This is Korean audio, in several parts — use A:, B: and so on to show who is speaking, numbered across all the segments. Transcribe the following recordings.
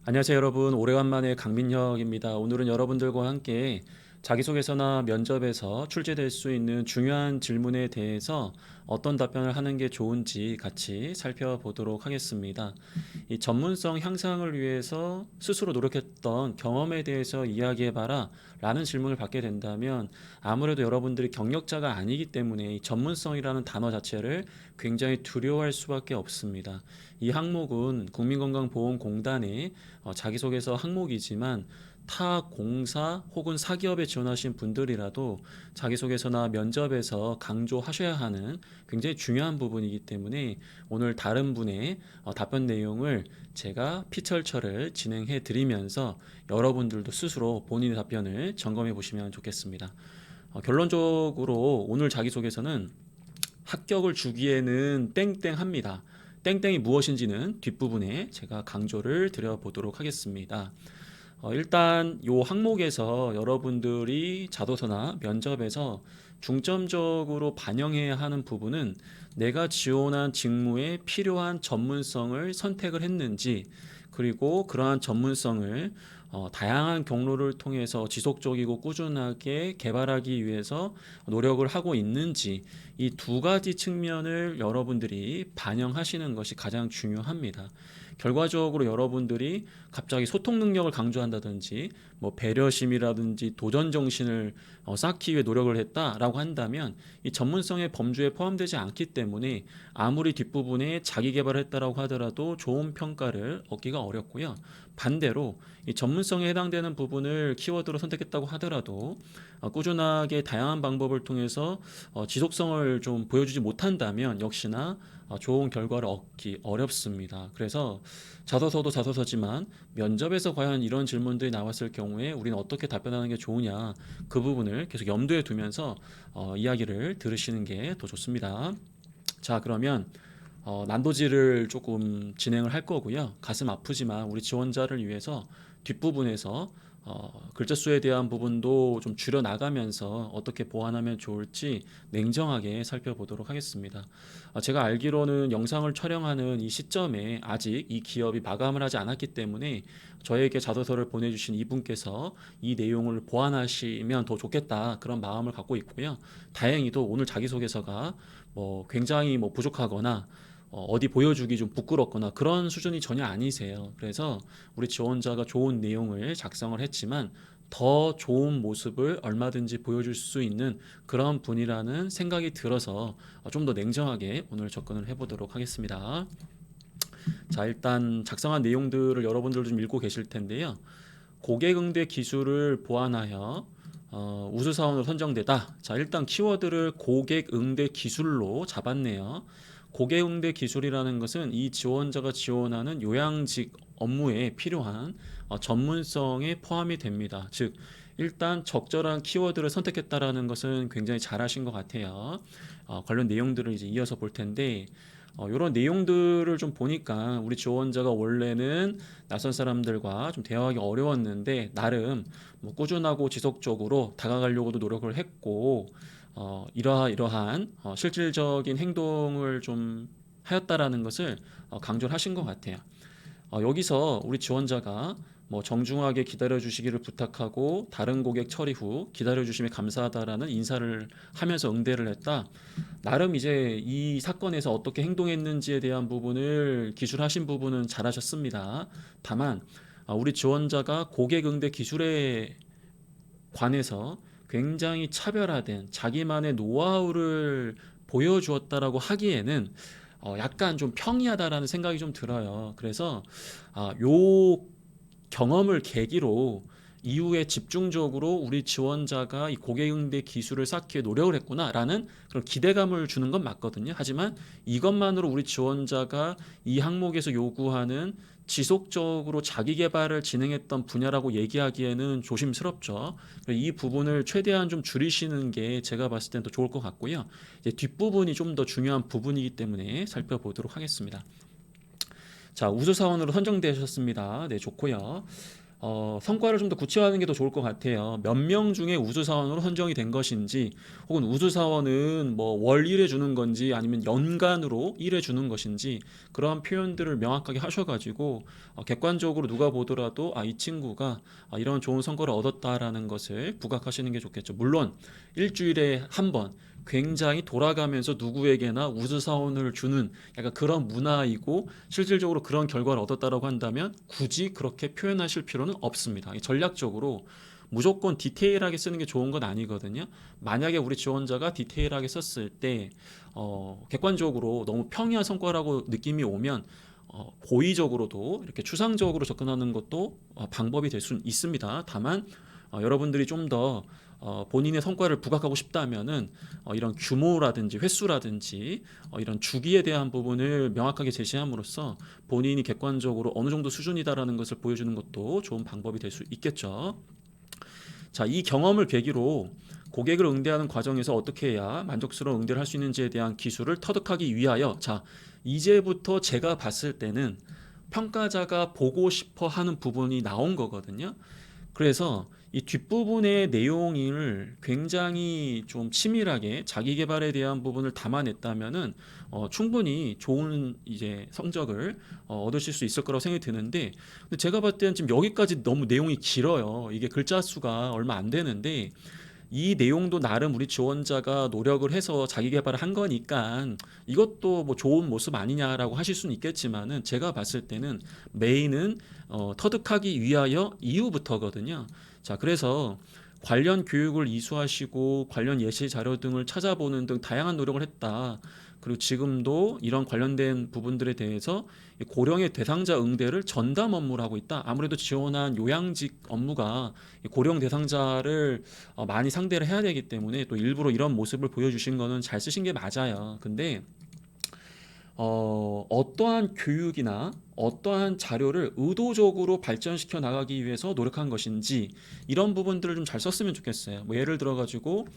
A: 안녕하세요 여러분, 오래간만에 강민혁입니다. 오늘은 여러분들과 함께 자기소개서나 면접에서 출제될 수 있는 중요한 질문에 대해서 어떤 답변을 하는 게 좋은지 같이 살펴보도록 하겠습니다. 이 전문성 향상을 위해서 스스로 노력했던 경험에 대해서 이야기해봐라 라는 질문을 받게 된다면, 아무래도 여러분들이 경력자가 아니기 때문에 이 전문성이라는 단어 자체를 굉장히 두려워할 수밖에 없습니다. 이 항목은 국민건강보험공단의 자기소개서 항목이지만, 타 공사 혹은 사기업에 지원하신 분들이라도 자기소개서나 면접에서 강조하셔야 하는 굉장히 중요한 부분이기 때문에, 오늘 다른 분의 답변 내용을 제가 피철철을 진행해 드리면서 여러분들도 스스로 본인의 답변을 점검해 보시면 좋겠습니다. 결론적으로 오늘 자기소개서는 합격을 주기에는 땡땡합니다. 땡땡이 무엇인지는 뒷부분에 제가 강조를 드려보도록 하겠습니다. 일단 이 항목에서 여러분들이 자도서나 면접에서 중점적으로 반영해야 하는 부분은, 내가 지원한 직무에 필요한 전문성을 선택을 했는지, 그리고 그러한 전문성을 다양한 경로를 통해서 지속적이고 꾸준하게 개발하기 위해서 노력을 하고 있는지, 이 두 가지 측면을 여러분들이 반영하시는 것이 가장 중요합니다. 결과적으로 여러분들이 갑자기 소통 능력을 강조한다든지, 뭐 배려심이라든지 도전 정신을 쌓기 위해 노력을 했다라고 한다면, 이 전문성의 범주에 포함되지 않기 때문에 아무리 뒷부분에 자기 개발을 했다라고 하더라도 좋은 평가를 얻기가 어렵고요. 반대로 이 전문성에 해당되는 부분을 키워드로 선택했다고 하더라도 꾸준하게 다양한 방법을 통해서 지속성을 좀 보여주지 못한다면 역시나 좋은 결과를 얻기 어렵습니다. 그래서 자소서도 자소서지만 면접에서 과연 이런 질문들이 나왔을 경우에 우리는 어떻게 답변하는 게 좋으냐, 그 부분을 계속 염두에 두면서 이야기를 들으시는 게 더 좋습니다. 자, 그러면 난도질을 조금 진행을 할 거고요. 가슴 아프지만 우리 지원자를 위해서 뒷부분에서 글자 수에 대한 부분도 좀 줄여 나가면서 어떻게 보완하면 좋을지 냉정하게 살펴보도록 하겠습니다. 제가 알기로는 영상을 촬영하는 이 시점에 아직 이 기업이 마감을 하지 않았기 때문에 저에게 자소서를 보내주신 이분께서 이 내용을 보완하시면 더 좋겠다, 그런 마음을 갖고 있고요. 다행히도 오늘 자기소개서가 굉장히 부족하거나 어디 보여주기 좀 부끄럽거나 그런 수준이 전혀 아니세요. 그래서 우리 지원자가 좋은 내용을 작성을 했지만 더 좋은 모습을 얼마든지 보여줄 수 있는 그런 분이라는 생각이 들어서 좀 더 냉정하게 오늘 접근을 해보도록 하겠습니다. 자, 일단 작성한 내용들을 여러분들도 좀 읽고 계실 텐데요. 고객응대 기술을 보완하여 우수사원으로 선정되다. 자, 일단 키워드를 고객응대 기술로 잡았네요. 고객응대 기술이라는 것은 이 지원자가 지원하는 요양직 업무에 필요한 전문성에 포함이 됩니다. 즉, 일단 적절한 키워드를 선택했다라는 것은 굉장히 잘하신 것 같아요. 관련 내용들을 이제 이어서 볼 텐데, 이런 내용들을 좀 보니까 우리 지원자가 원래는 낯선 사람들과 좀 대화하기 어려웠는데 나름 꾸준하고 지속적으로 다가가려고도 노력을 했고, 이러한 실질적인 행동을 좀 하였다라는 것을 강조를 하신 것 같아요. 여기서 우리 지원자가 정중하게 기다려 주시기를 부탁하고 다른 고객 처리 후 기다려 주심에 감사하다라는 인사를 하면서 응대를 했다. 나름 이제 이 사건에서 어떻게 행동했는지에 대한 부분을 기술하신 부분은 잘하셨습니다. 다만 우리 지원자가 고객 응대 기술에 관해서 굉장히 차별화된 자기만의 노하우를 보여주었다라고 하기에는 약간 좀 평이하다라는 생각이 좀 들어요. 그래서 요 경험을 계기로 이후에 집중적으로 우리 지원자가 이 고객응대 기술을 쌓기에 노력을 했구나라는 그런 기대감을 주는 건 맞거든요. 하지만 이것만으로 우리 지원자가 이 항목에서 요구하는 지속적으로 자기 개발을 진행했던 분야라고 얘기하기에는 조심스럽죠. 이 부분을 최대한 좀 줄이시는 게 제가 봤을 땐 더 좋을 것 같고요. 이제 뒷부분이 좀 더 중요한 부분이기 때문에 살펴보도록 하겠습니다. 자, 우수사원으로 선정되셨습니다. 네, 좋고요. 성과를 좀 더 구체화하는 게 더 좋을 것 같아요. 몇 명 중에 우수사원으로 선정이 된 것인지, 혹은 우수사원은 뭐 월 1회 주는 건지, 아니면 연간으로 1회 주는 것인지, 그런 표현들을 명확하게 하셔가지고, 객관적으로 누가 보더라도, 이 친구가 이런 좋은 성과를 얻었다라는 것을 부각하시는 게 좋겠죠. 물론, 일주일에 한 번, 굉장히 돌아가면서 누구에게나 우수사원을 주는 약간 그런 문화이고, 실질적으로 그런 결과를 얻었다라고 한다면 굳이 그렇게 표현하실 필요는 없습니다. 전략적으로 무조건 디테일하게 쓰는 게 좋은 건 아니거든요. 만약에 우리 지원자가 디테일하게 썼을 때 객관적으로 너무 평이한 성과라고 느낌이 오면 고의적으로도 이렇게 추상적으로 접근하는 것도 방법이 될 수는 있습니다. 다만 여러분들이 좀 더 본인의 성과를 부각하고 싶다면은 이런 규모라든지 횟수라든지 이런 주기에 대한 부분을 명확하게 제시함으로써 본인이 객관적으로 어느 정도 수준이다라는 것을 보여주는 것도 좋은 방법이 될 수 있겠죠. 자, 이 경험을 계기로 고객을 응대하는 과정에서 어떻게 해야 만족스러운 응대를 할 수 있는지에 대한 기술을 터득하기 위하여, 자, 이제부터 제가 봤을 때는 평가자가 보고 싶어 하는 부분이 나온 거거든요. 그래서 이 뒷부분의 내용을 굉장히 좀 치밀하게 자기 개발에 대한 부분을 담아냈다면은 충분히 좋은 이제 성적을 얻으실 수 있을 거라고 생각이 드는데, 근데 제가 봤을 때는 지금 여기까지 너무 내용이 길어요. 이게 글자 수가 얼마 안 되는데, 이 내용도 나름 우리 지원자가 노력을 해서 자기 개발을 한 거니까 이것도 뭐 좋은 모습 아니냐라고 하실 수는 있겠지만은, 제가 봤을 때는 메인은 터득하기 위하여 이후부터거든요. 자, 그래서 관련 교육을 이수하시고 관련 예시 자료 등을 찾아보는 등 다양한 노력을 했다. 그리고 지금도 이런 관련된 부분들에 대해서 고령의 대상자 응대를 전담 업무로 하고 있다. 아무래도 지원한 요양직 업무가 고령 대상자를 많이 상대를 해야 되기 때문에 또 일부러 이런 모습을 보여주신 거는 잘 쓰신 게 맞아요. 근데 어떠한 교육이나 어떠한 자료를 의도적으로 발전시켜 나가기 위해서 노력한 것인지, 이런 부분들을 좀 잘 썼으면 좋겠어요. 뭐 예를 들어 가지고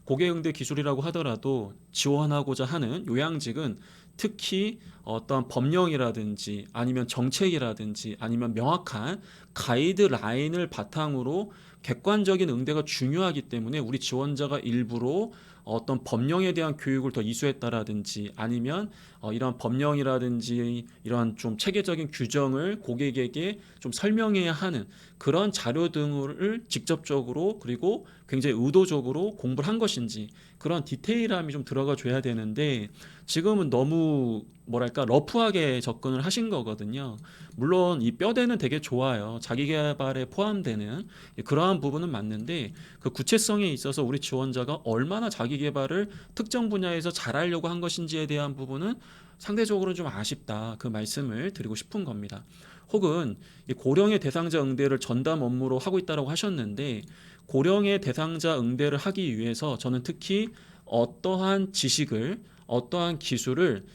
A: 고객응대 기술이라고 하더라도 지원하고자 하는 요양직은 특히 어떤 법령이라든지 아니면 정책이라든지 아니면 명확한 가이드라인을 바탕으로 객관적인 응대가 중요하기 때문에 우리 지원자가 일부러 어떤 법령에 대한 교육을 더 이수했다라든지, 아니면 이런 법령이라든지 이런 좀 체계적인 규정을 고객에게 좀 설명해야 하는 그런 자료 등을 직접적으로 그리고 굉장히 의도적으로 공부를 한 것인지, 그런 디테일함이 좀 들어가 줘야 되는데, 지금은 너무 뭐랄까 러프하게 접근을 하신 거거든요. 물론 이 뼈대는 되게 좋아요. 자기 개발에 포함되는 그러한 부분은 맞는데, 그 구체성에 있어서 우리 지원자가 얼마나 자기 개발을 특정 분야에서 잘하려고 한 것인지에 대한 부분은 상대적으로 좀 아쉽다, 그 말씀을 드리고 싶은 겁니다. 혹은 이 고령의 대상자 응대를 전담 업무로 하고 있다고 하셨는데, 고령의 대상자 응대를 하기 위해서 저는 특히 어떠한 지식을, 어떠한 기술을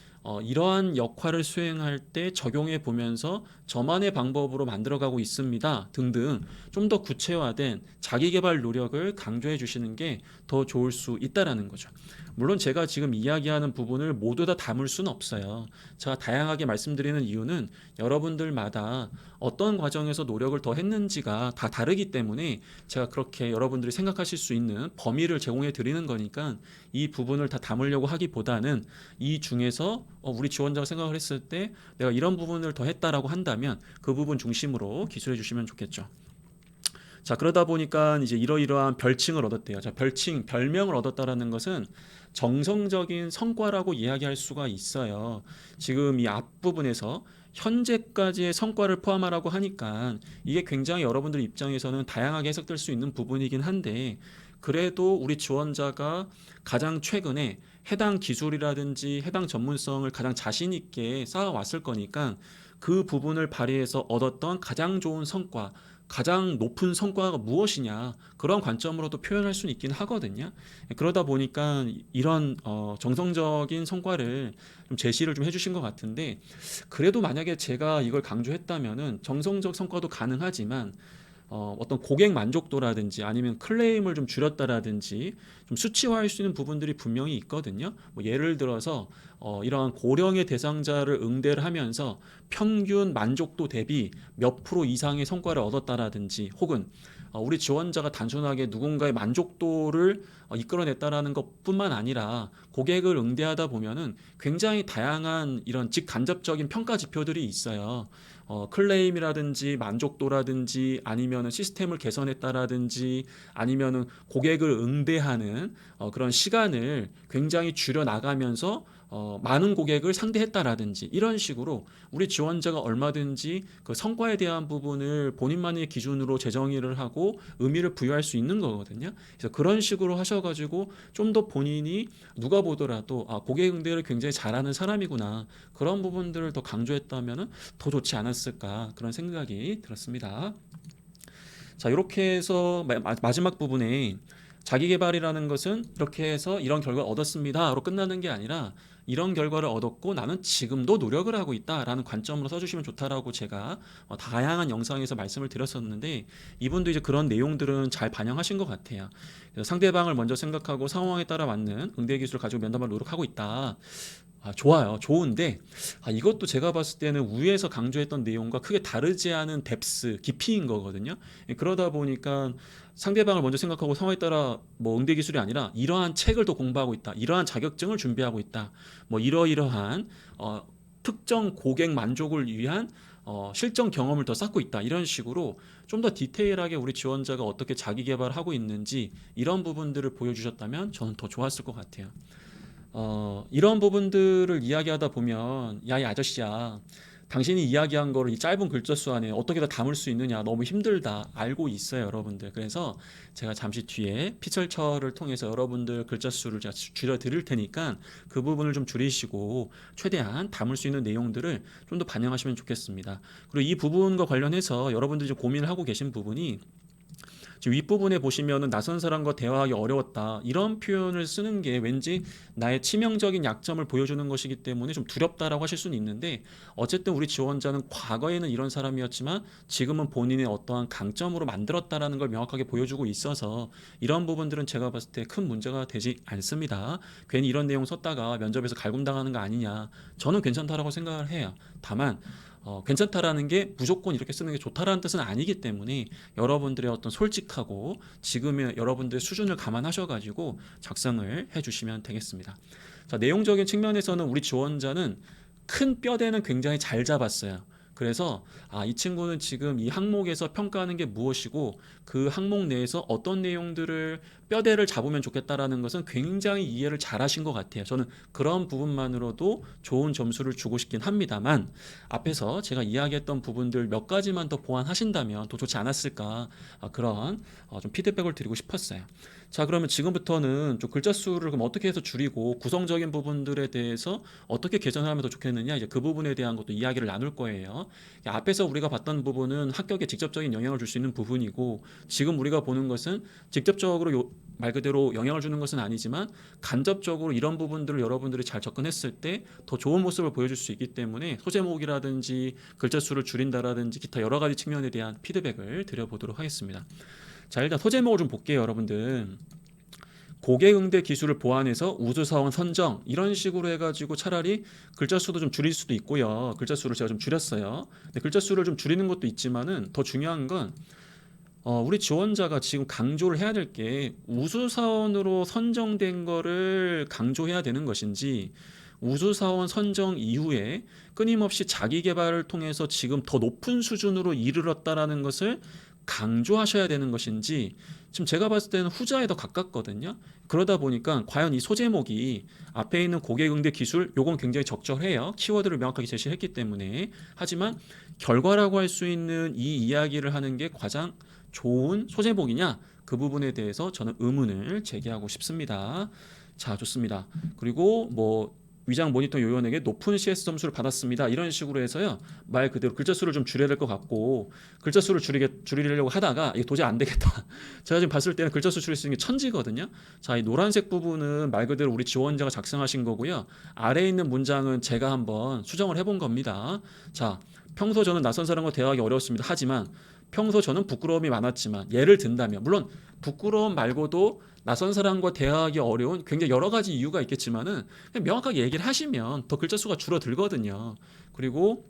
A: 이러한 역할을 수행할 때 적용해 보면서 저만의 방법으로 만들어가고 있습니다 등등, 좀 더 구체화된 자기 개발 노력을 강조해 주시는 게 더 좋을 수 있다라는 거죠. 물론 제가 지금 이야기하는 부분을 모두 다 담을 수는 없어요. 제가 다양하게 말씀드리는 이유는 여러분들마다 어떤 과정에서 노력을 더 했는지가 다 다르기 때문에 제가 그렇게 여러분들이 생각하실 수 있는 범위를 제공해 드리는 거니까, 이 부분을 다 담으려고 하기보다는 이 중에서 우리 지원자가 생각을 했을 때 내가 이런 부분을 더 했다라고 한다면 그 부분 중심으로 기술해 주시면 좋겠죠. 자, 그러다 보니까 이제 이러이러한 별칭을 얻었대요. 자, 별명을 얻었다라는 것은 정성적인 성과라고 이야기할 수가 있어요. 지금 이 앞부분에서 현재까지의 성과를 포함하라고 하니까 이게 굉장히 여러분들 입장에서는 다양하게 해석될 수 있는 부분이긴 한데, 그래도 우리 지원자가 가장 최근에 해당 기술이라든지 해당 전문성을 가장 자신 있게 쌓아왔을 거니까, 그 부분을 발휘해서 얻었던 가장 좋은 성과, 가장 높은 성과가 무엇이냐, 그런 관점으로도 표현할 수는 있긴 하거든요. 그러다 보니까 이런 정성적인 성과를 좀 제시를 좀 해주신 것 같은데, 그래도 만약에 제가 이걸 강조했다면은 정성적 성과도 가능하지만 어떤 고객 만족도라든지 아니면 클레임을 좀 줄였다라든지 좀 수치화할 수 있는 부분들이 분명히 있거든요. 뭐 예를 들어서 이러한 고령의 대상자를 응대를 하면서 평균 만족도 대비 몇 프로 이상의 성과를 얻었다라든지 혹은 우리 지원자가 단순하게 누군가의 만족도를 이끌어냈다라는 것뿐만 아니라 고객을 응대하다 보면은 굉장히 다양한 이런 직간접적인 평가 지표들이 있어요. 클레임이라든지 만족도라든지 아니면은 시스템을 개선했다라든지 아니면은 고객을 응대하는 그런 시간을 굉장히 줄여 나가면서 많은 고객을 상대했다라든지 이런 식으로 우리 지원자가 얼마든지 그 성과에 대한 부분을 본인만의 기준으로 재정의를 하고 의미를 부여할 수 있는 거거든요. 그래서 그런 식으로 하셔가지고 좀 더 본인이 누가 보더라도 고객 응대를 굉장히 잘하는 사람이구나 그런 부분들을 더 강조했다면은 더 좋지 않았을까 그런 생각이 들었습니다. 자, 이렇게 해서 마지막 부분에 자기 개발이라는 것은 이렇게 해서 이런 결과를 얻었습니다로 끝나는 게 아니라 이런 결과를 얻었고 나는 지금도 노력을 하고 있다라는 관점으로 써주시면 좋다라고 제가 다양한 영상에서 말씀을 드렸었는데 이분도 이제 그런 내용들은 잘 반영하신 것 같아요. 그래서 상대방을 먼저 생각하고 상황에 따라 맞는 응대 기술을 가지고 면담을 노력하고 있다. 좋아요. 좋은데 이것도 제가 봤을 때는 위에서 강조했던 내용과 크게 다르지 않은 뎁스, 깊이인 거거든요. 그러다 보니까 상대방을 먼저 생각하고 상황에 따라 뭐 응대 기술이 아니라 이러한 책을 더 공부하고 있다. 이러한 자격증을 준비하고 있다. 뭐 이러이러한 특정 고객 만족을 위한 실전 경험을 더 쌓고 있다. 이런 식으로 좀 더 디테일하게 우리 지원자가 어떻게 자기 개발을 하고 있는지 이런 부분들을 보여주셨다면 저는 더 좋았을 것 같아요. 이런 부분들을 이야기하다 보면 야, 이 아저씨야. 당신이 이야기한 거를 이 짧은 글자 수 안에 어떻게 다 담을 수 있느냐 너무 힘들다 알고 있어요 여러분들. 그래서 제가 잠시 뒤에 피철철을 통해서 여러분들 글자 수를 제가 줄여 드릴 테니까 그 부분을 좀 줄이시고 최대한 담을 수 있는 내용들을 좀 더 반영하시면 좋겠습니다. 그리고 이 부분과 관련해서 여러분들이 좀 고민을 하고 계신 부분이 지금 윗부분에 보시면은 낯선 사람과 대화하기 어려웠다 이런 표현을 쓰는 게 왠지 나의 치명적인 약점을 보여주는 것이기 때문에 좀 두렵다라고 하실 수는 있는데 어쨌든 우리 지원자는 과거에는 이런 사람이었지만 지금은 본인의 어떠한 강점으로 만들었다라는 걸 명확하게 보여주고 있어서 이런 부분들은 제가 봤을 때 큰 문제가 되지 않습니다. 괜히 이런 내용 썼다가 면접에서 갈굼당하는 거 아니냐 저는 괜찮다라고 생각을 해요. 다만 괜찮다라는 게 무조건 이렇게 쓰는 게 좋다라는 뜻은 아니기 때문에 여러분들의 어떤 솔직하고 지금의 여러분들의 수준을 감안하셔가지고 작성을 해주시면 되겠습니다. 자, 내용적인 측면에서는 우리 지원자는 큰 뼈대는 굉장히 잘 잡았어요. 그래서 이 친구는 지금 이 항목에서 평가하는 게 무엇이고 그 항목 내에서 어떤 내용들을 뼈대를 잡으면 좋겠다라는 것은 굉장히 이해를 잘 하신 것 같아요. 저는 그런 부분만으로도 좋은 점수를 주고 싶긴 합니다만 앞에서 제가 이야기했던 부분들 몇 가지만 더 보완하신다면 더 좋지 않았을까 그런 좀 피드백을 드리고 싶었어요. 자, 그러면 지금부터는 좀 글자 수를 그럼 어떻게 해서 줄이고 구성적인 부분들에 대해서 어떻게 개선하면 더 좋겠느냐 이제 그 부분에 대한 것도 이야기를 나눌 거예요. 앞에서 우리가 봤던 부분은 합격에 직접적인 영향을 줄 수 있는 부분이고 지금 우리가 보는 것은 직접적으로 말 그대로 영향을 주는 것은 아니지만 간접적으로 이런 부분들을 여러분들이 잘 접근했을 때 더 좋은 모습을 보여줄 수 있기 때문에 소제목이라든지 글자 수를 줄인다라든지 기타 여러 가지 측면에 대한 피드백을 드려보도록 하겠습니다. 자, 일단 소제목을 좀 볼게요 여러분들. 고객 응대 기술을 보완해서 우수사원 선정 이런 식으로 해가지고 차라리 글자 수도 좀 줄일 수도 있고요. 글자 수를 제가 좀 줄였어요. 근데 글자 수를 좀 줄이는 것도 있지만은 더 중요한 건 우리 지원자가 지금 강조를 해야 될 게 우수사원으로 선정된 거를 강조해야 되는 것인지 우수사원 선정 이후에 끊임없이 자기 개발을 통해서 지금 더 높은 수준으로 이르렀다라는 것을 강조하셔야 되는 것인지 지금 제가 봤을 때는 후자에 더 가깝거든요. 그러다 보니까 과연 이 소제목이 앞에 있는 고객 응대 기술 요건 굉장히 적절해요. 키워드를 명확하게 제시했기 때문에. 하지만 결과라고 할 수 있는 이 이야기를 하는 게 가장 좋은 소제목이냐 그 부분에 대해서 저는 의문을 제기하고 싶습니다. 자, 좋습니다. 그리고 뭐 위장 모니터 요원에게 높은 CS 점수를 받았습니다. 이런 식으로 해서요. 말 그대로 글자 수를 좀 줄여야 될 것 같고 글자 수를 줄이려고 하다가 이게 도저히 안 되겠다. 제가 지금 봤을 때는 글자 수 줄일 수 있는 게 천지거든요. 자, 이 노란색 부분은 말 그대로 우리 지원자가 작성하신 거고요. 아래에 있는 문장은 제가 한번 수정을 해본 겁니다. 자, 평소 저는 낯선 사람과 대화하기 어려웠습니다. 하지만 평소 저는 부끄러움이 많았지만 예를 든다면 물론 부끄러움 말고도 낯선 사람과 대화하기 어려운 굉장히 여러 가지 이유가 있겠지만은 그냥 명확하게 얘기를 하시면 더 글자 수가 줄어들거든요. 그리고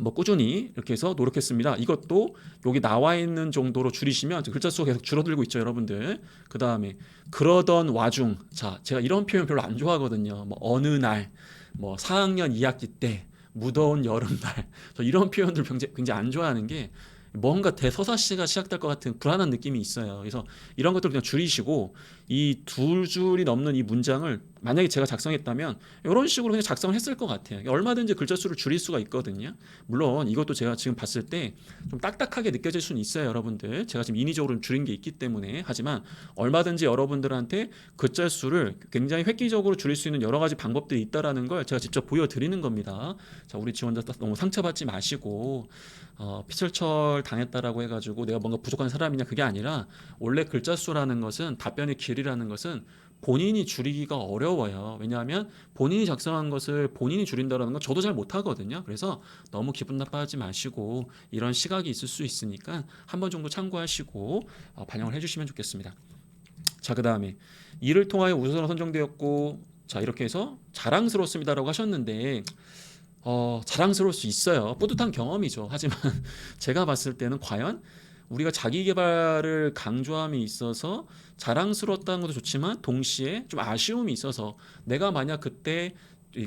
A: 뭐 꾸준히 이렇게 해서 노력했습니다. 이것도 여기 나와 있는 정도로 줄이시면 글자 수가 계속 줄어들고 있죠, 여러분들. 그 다음에 그러던 와중, 자, 제가 이런 표현 별로 안 좋아하거든요. 뭐 어느 날, 뭐 4학년 2학기 때, 무더운 여름날, 저 이런 표현들 굉장히 안 좋아하는 게 뭔가 대서사시가 시작될 것 같은 불안한 느낌이 있어요. 그래서 이런 것들 그냥 줄이시고 이 두 줄이 넘는 이 문장을 만약에 제가 작성했다면 이런 식으로 그냥 작성을 했을 것 같아요. 얼마든지 글자 수를 줄일 수가 있거든요. 물론 이것도 제가 지금 봤을 때 좀 딱딱하게 느껴질 수는 있어요, 여러분들. 제가 지금 인위적으로 줄인 게 있기 때문에. 하지만 얼마든지 여러분들한테 글자 수를 굉장히 획기적으로 줄일 수 있는 여러 가지 방법들이 있다라는 걸 제가 직접 보여드리는 겁니다. 자, 우리 지원자 너무 상처받지 마시고 피철철 당했다라고 해가지고 내가 뭔가 부족한 사람이냐, 그게 아니라 원래 글자 수라는 것은 답변의 길이라는 것은 본인이 줄이기가 어려워요. 왜냐하면 본인이 작성한 것을 본인이 줄인다는 건 저도 잘 못하거든요. 그래서 너무 기분 나빠하지 마시고 이런 시각이 있을 수 있으니까 한 번 정도 참고하시고 반영을 해주시면 좋겠습니다. 자, 그 다음에 이를 통하여 우수선으로 선정되었고, 자, 이렇게 해서 자랑스럽습니다라고 하셨는데 자랑스러울 수 있어요. 뿌듯한 경험이죠. 하지만 제가 봤을 때는 과연 우리가 자기 개발을 강조함에 있어서 자랑스러웠다는 것도 좋지만 동시에 좀 아쉬움이 있어서 내가 만약 그때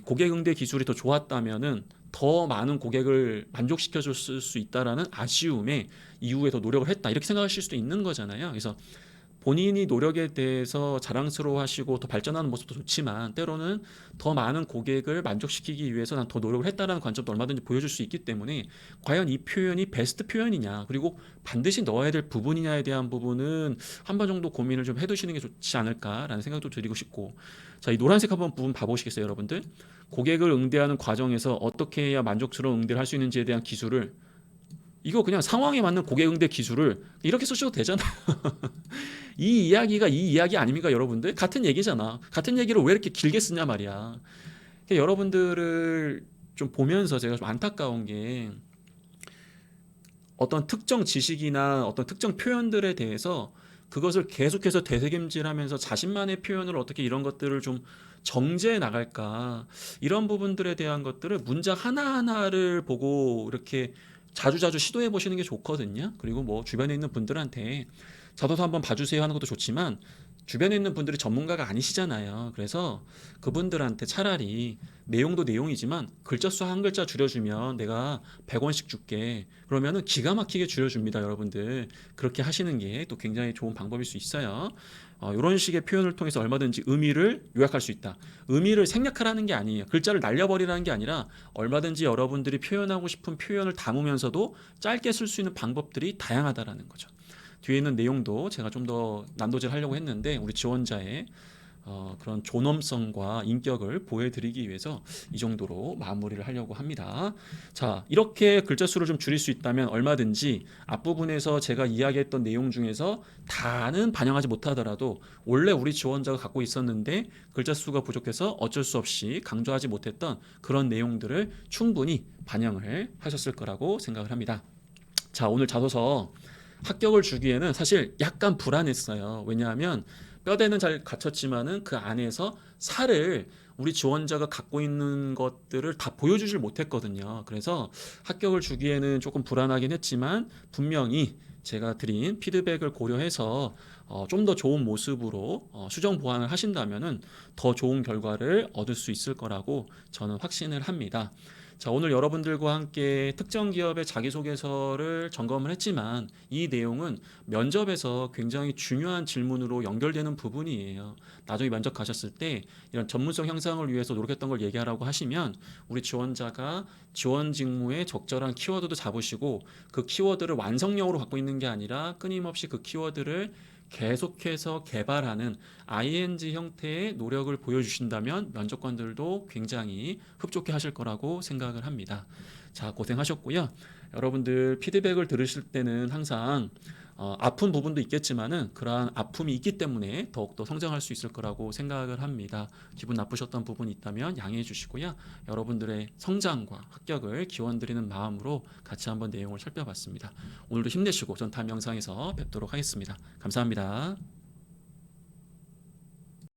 A: 고객 응대 기술이 더 좋았다면은 더 많은 고객을 만족시켜 줬을 수 있다라는 아쉬움에 이후에 더 노력을 했다, 이렇게 생각하실 수도 있는 거잖아요. 그래서 본인이 노력에 대해서 자랑스러워하시고 더 발전하는 모습도 좋지만 때로는 더 많은 고객을 만족시키기 위해서 난 더 노력을 했다라는 관점도 얼마든지 보여줄 수 있기 때문에 과연 이 표현이 베스트 표현이냐, 그리고 반드시 넣어야 될 부분이냐에 대한 부분은 한 번 정도 고민을 좀 해두시는 게 좋지 않을까라는 생각도 드리고 싶고, 자, 이 노란색 한번 부분 봐보시겠어요, 여러분들? 고객을 응대하는 과정에서 어떻게 해야 만족스러운 응대를 할 수 있는지에 대한 기술을, 이거 그냥 상황에 맞는 고객 응대 기술을 이렇게 쓰셔도 되잖아요. 이 이야기가 이 이야기 아닙니까, 여러분들? 같은 얘기잖아. 같은 얘기를 왜 이렇게 길게 쓰냐 말이야. 여러분들을 좀 보면서 제가 좀 안타까운 게 어떤 특정 지식이나 어떤 특정 표현들에 대해서 그것을 계속해서 되새김질하면서 자신만의 표현을 어떻게 이런 것들을 좀 정제해 나갈까, 이런 부분들에 대한 것들을 문장 하나하나를 보고 이렇게 자주자주 시도해 보시는 게 좋거든요. 그리고 뭐 주변에 있는 분들한테 자소서 한번 봐주세요 하는 것도 좋지만 주변에 있는 분들이 전문가가 아니시잖아요. 그래서 그분들한테 차라리 내용도 내용이지만 글자 수 한 글자 줄여주면 내가 100원씩 줄게, 그러면은 기가 막히게 줄여줍니다, 여러분들. 그렇게 하시는 게 또 굉장히 좋은 방법일 수 있어요. 이런 식의 표현을 통해서 얼마든지 의미를 요약할 수 있다. 의미를 생략하라는 게 아니에요. 글자를 날려버리라는 게 아니라 얼마든지 여러분들이 표현하고 싶은 표현을 담으면서도 짧게 쓸 수 있는 방법들이 다양하다라는 거죠. 뒤에 있는 내용도 제가 좀 더 난도질 하려고 했는데 우리 지원자의 그런 존엄성과 인격을 보여드리기 위해서 이 정도로 마무리를 하려고 합니다. 자, 이렇게 글자 수를 좀 줄일 수 있다면 얼마든지 앞부분에서 제가 이야기했던 내용 중에서 다는 반영하지 못하더라도 원래 우리 지원자가 갖고 있었는데 글자 수가 부족해서 어쩔 수 없이 강조하지 못했던 그런 내용들을 충분히 반영을 하셨을 거라고 생각을 합니다. 자, 오늘 자소서 합격을 주기에는 사실 약간 불안했어요. 왜냐하면 뼈대는 잘 갖췄지만은 그 안에서 살을 우리 지원자가 갖고 있는 것들을 다 보여주질 못했거든요. 그래서 합격을 주기에는 조금 불안하긴 했지만 분명히 제가 드린 피드백을 고려해서 좀 더 좋은 모습으로 수정 보완을 하신다면은 더 좋은 결과를 얻을 수 있을 거라고 저는 확신을 합니다. 자, 오늘 여러분들과 함께 특정 기업의 자기소개서를 점검을 했지만 이 내용은 면접에서 굉장히 중요한 질문으로 연결되는 부분이에요. 나중에 면접 가셨을 때 이런 전문성 향상을 위해서 노력했던 걸 얘기하라고 하시면 우리 지원자가 지원 직무에 적절한 키워드도 잡으시고 그 키워드를 완성형으로 갖고 있는 게 아니라 끊임없이 그 키워드를 계속해서 개발하는 ing 형태의 노력을 보여주신다면 면접관들도 굉장히 흡족해 하실 거라고 생각을 합니다. 자, 고생하셨고요. 여러분들 피드백을 들으실 때는 항상 아픈 부분도 있겠지만은 그러한 아픔이 있기 때문에 더욱더 성장할 수 있을 거라고 생각을 합니다. 기분 나쁘셨던 부분이 있다면 양해해 주시고요. 여러분들의 성장과 합격을 기원드리는 마음으로 같이 한번 내용을 살펴봤습니다. 오늘도 힘내시고 전 다음 영상에서 뵙도록 하겠습니다. 감사합니다.